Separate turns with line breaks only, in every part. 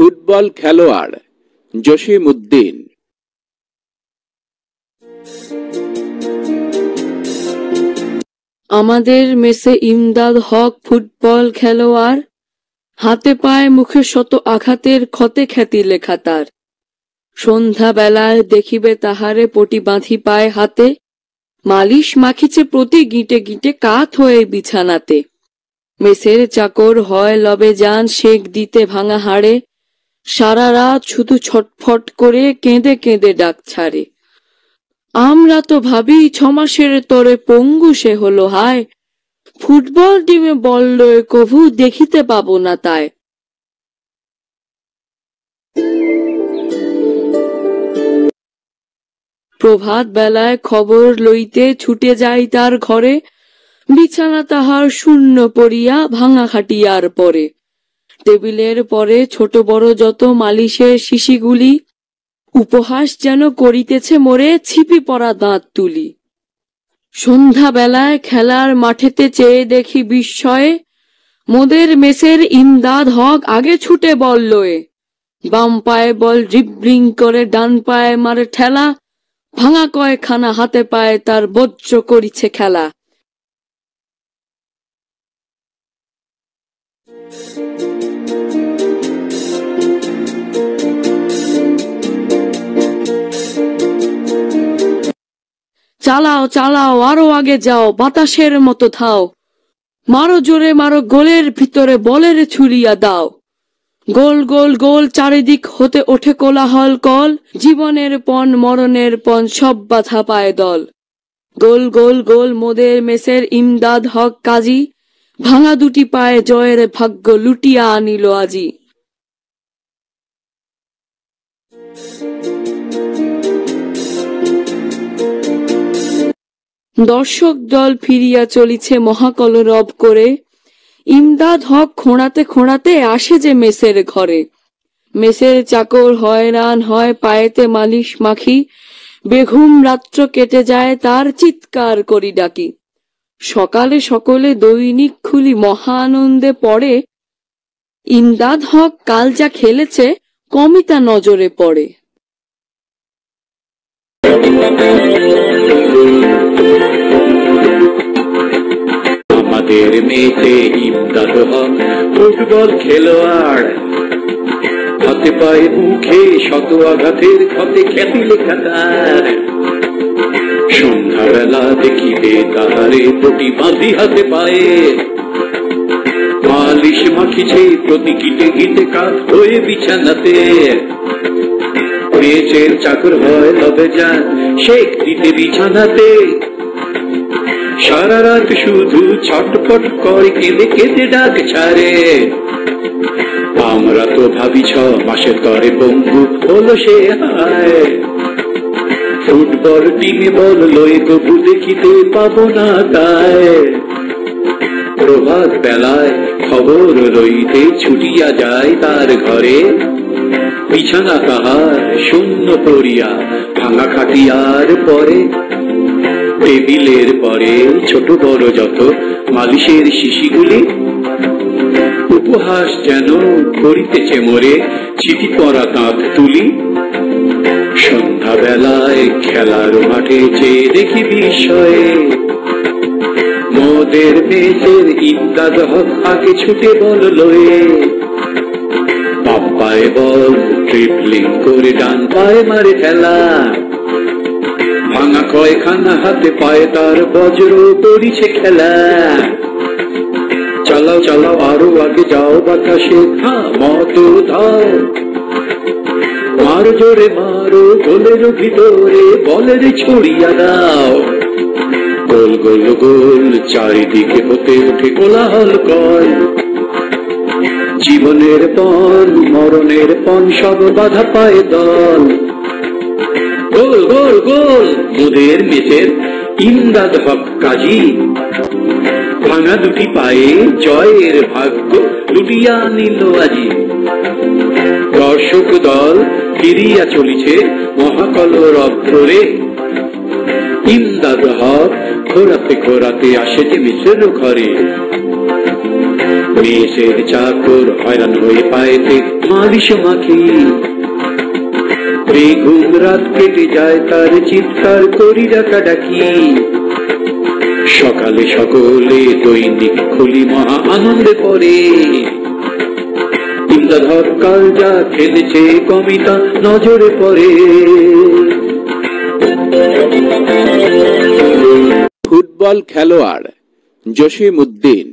Football খেলোয়াড় জসিম উদ্দিন।
আমাদের মেসে ইমদাদ হক ফুটবল খেলোয়াড়, হাতে পায়ে মুখে শত আঘাতের ক্ষতে খ্যাতি লেখা তার। সন্ধ্যা বেলায় দেখিবে তাহারে পটি বাঁধি পায় হাতে, মালিশ মাখিছে প্রতি গিঁটে গিঁটে কাত হয়ে বিছানাতে। মেসের চাকর হয় লবে যান সেক দিতে ভাঙা হাড়ে, সারা রাত শুধু ছটফট করে কেঁদে কেঁদে ডাক ছাড়ে। আমরা তো ভাবি 6 মাসের তরে পঙ্গু সে হলো হায়, ফুটবল টিমে বল লয়ে কভু দেখিতে পাবো না তাই। প্রভাত বেলায় খবর লইতে ছুটে যাই তার ঘরে, বিছানা তাহার শূন্য পড়িয়া ভাঙা খাটিয়ার পরে। টেবিলের পরে ছোট বড় যত মালিশের শিশিগুলি, উপহাস যেন করিতেছে মোরে ছিপি পরা দাঁত তুলি। সন্ধ্যা বেলায় খেলার মাঠেতে চেয়ে দেখি বিস্ময়ে, মোদের মেসের ইমদাদ হক আগে ছুটে বল লয়ে। বাম পায়ে বল ড্রিবলিং করে ডান পায়ে মারে ঠেলা, ভাঙা কয়খানা হাতে পায়ে তার বজ্র করিছে খেলা। চালাও চালাও আরো আগে যাও, বাতাসের মতো থাও, মারো জোরে মারো গোলের ভিতরে বলের ছুড়িয়া দাও। গোল গোল গোল চারিদিক হতে ওঠে কোলাহল কল, জীবনের পণ মরণের পণ সব বাধা পায় দল। গোল গোল গোল মোদের মেসের ইমদাদ হক কাজী, ভাঙা দুটি পায়ে জয়ের ভাগ্য লুটিয়া আনিল আজি। দর্শক দল ফিরিয়া চলিছে মহাকলরব করে, ইমদাদ হক খোঁড়াতে খোঁড়াতে আসে যে মেসের ঘরে। মেসের চাকর হয়রান হয় পায়েতে মালিশ মাখি, বেঘুম রাত্র কেটে যায় তার চিৎকার করি ডাকি। সকালে সকলে দৈনিক খুলি মহা আনন্দে পড়ে, ইমদাদ হক কাল যা খেলেছে কমই তা নজরে পড়ে।
আমাদের মেসে ইমদাদ হক ফুটবল খেলোয়াড়, হাতে পায়ে মুখে শত আঘাতের ক্ষতে খ্যাতি লেখা তার। সন্ধ্যাবেলা দেখিবে তাহারে পটি বাঁধি হাতে পায়ে, মালিশ মাখিছে প্রতি গিটে গিটে কাত হয়ে বিছানাতে। মেসের চাকর হয় লবে যান শেক দিতে বিছানাতে, সারা রাত শুধু ছটফট করে কেঁদে কেঁদে ডাক ছাড়ে। আমরা তো ভাবি 6 মাসের তরে পঙ্গু হলো সে হায়, ফুটবল টিমে বল লয়ে তবু দেখিতে পাবো না তাই। প্রভাত বেলায় খবর লইতে ছুটিয়া যায় তার ঘরে, বিছানা তাহার শূন্য পড়িয়া ভাঙা খাটিয়ার পরে। টেবিলের পরে ছোট বড় যত মালিশের শিশিগুলি, উপহাস যেন করিতেছে মোরে ছিটি পরা দাঁত তুলি। সন্ধ্যা বেলায় খেলার মাঠে চেয়ে দেখি বিস্ময়ে, মোদের মেসের ইমদাদ হক আগে ছুটে বল লয়ে। বাম পায়ে বল ড্রিবলিং করে ডান পায়ে মারে ঠেলা, ভাঙা কয়খানা হাতে পায়ে তার বজ্র করিছে খেলা। চালাও চালাও আরো আগে যাও, বাতাসে মতো ধাও, মারো জোরে মারো গোলের ভিতরে বলের ছড়িয়া দাও। গোল গোল গোল চারিদিকে হতে ওঠে কোলাহল কল, জীবনের পণ মরণের পণ সব বাধা পায় দল। গোল গোল গোল মোদের মেসের ইমদাদ হক কাজী, ভাঙা দুটি পায়ে জয়ের ভাগ্য লুটিয়া নিল আজি। দর্শক দল ফিরিয়া চলিছে মহাকলরব করে, ইমদাদ হক খোরাতে খোরাতে আসে যে মেসের ঘরে। মেসের চাকর হয়রান হয়ে পায়েতে মালিশ মাখি, বেঘুম রাত কেটে যায় তার চিৎকার করি ডাকাডাকি। সকালে সকলে দৈনিক খুলি মহা আনন্দে পড়ে, ইমদাদ হক কাল যা খেলেছে কবিতা নজরে পড়ে।
ফুটবল খেলোয়াড় জসিম উদ্দিন।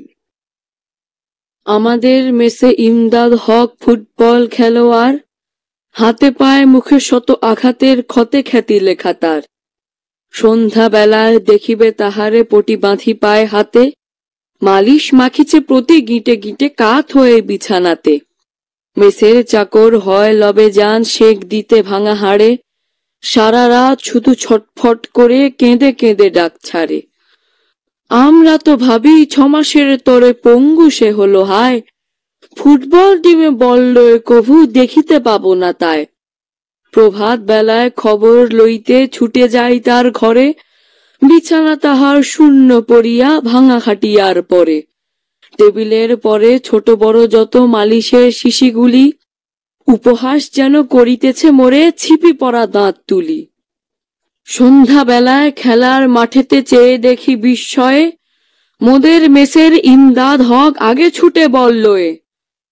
আমাদের মেসে ইমদাদ হক ফুটবল খেলোয়াড়, হাতে পায়ে মুখে শত আঘাতের ক্ষতে খ্যাতি লেখা তার। সন্ধ্যা বেলায় দেখিবে তাহারে পটি বাঁধি পায় হাতে, মালিশ মাখিছে প্রতি গিঁটে গিঁটে কাত হয়ে বিছানাতে। মেসের চাকর হয় লবে যান সেক দিতে ভাঙা হাড়ে, সারা রাত শুধু ছটফট করে কেঁদে কেঁদে ডাক ছাড়ে। আমরা তো ভাবি 6 মাসের তরে পঙ্গু সে হলো হায়, ফুটবল টিমে বল লয়ে কভু দেখিতে পাবো না তাই। প্রভাত বেলায় খবর লইতে ছুটে যাই তার ঘরে, বিছানা তাহার শূন্য পড়িয়া ভাঙা খাটিয়ার পরে। টেবিলের পরে ছোট বড় যত মালিশের শিশিগুলি, উপহাস যেন করিতেছে মোরে ছিপি পড়া দাঁত তুলি। সন্ধ্যা বেলায় খেলার মাঠেতে চেয়ে দেখি বিস্ময়ে, মোদের মেসের ইমদাদ হক আগে ছুটে বল লয়ে।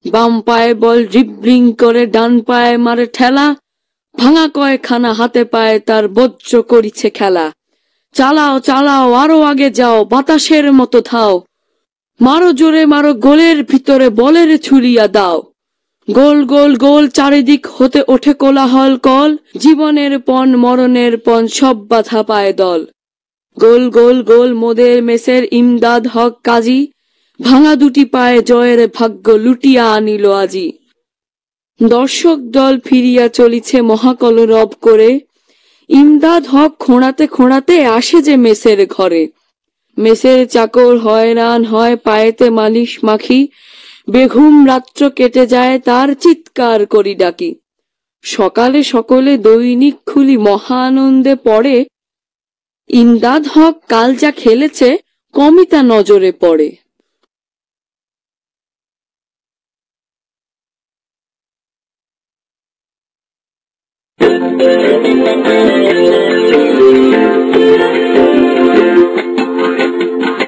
বাম পায়ে বল ড্রিবলিং করে ডান পায়ে মারে ঠেলা, ভাঙা কয়েকখানা হাতে পায়ে তার বজ্র করিছে খেলা। চালাও চালাও আরো আগে যাও, বাতাসের মতো ধাও, মারো জোরে মারো গোলের ভিতরে বলের ছুড়িয়া দাও। গোল গোল গোল চারিদিক হতে ওঠে কোলাহল কল, জীবনের পণ মরণের পণ সব বাধা পায় দল। গোল গোল গোল মোদের মেসের ইমদাদ হক কাজী, ভাঙা দুটি পায়ে জয়ের ভাগ্য লুটিয়া আনিল আজি। দর্শক দল ফিরিয়া চলিছে মহাকলরব করে, ইমদাদ হক খোঁড়াতে খোঁড়াতে আসে যে মেসের ঘরে। মেসের চাকর হয়রান হয় পায়েতে মালিশ মাখি, বেঘুম রাত্র কেটে যায় তার চিৎকার করি ডাকি। সকালে সকলে দৈনিক খুলি মহা আনন্দে পড়ে, ইমদাদ হক কাল যা খেলেছে কমিতা নজরে পড়ে।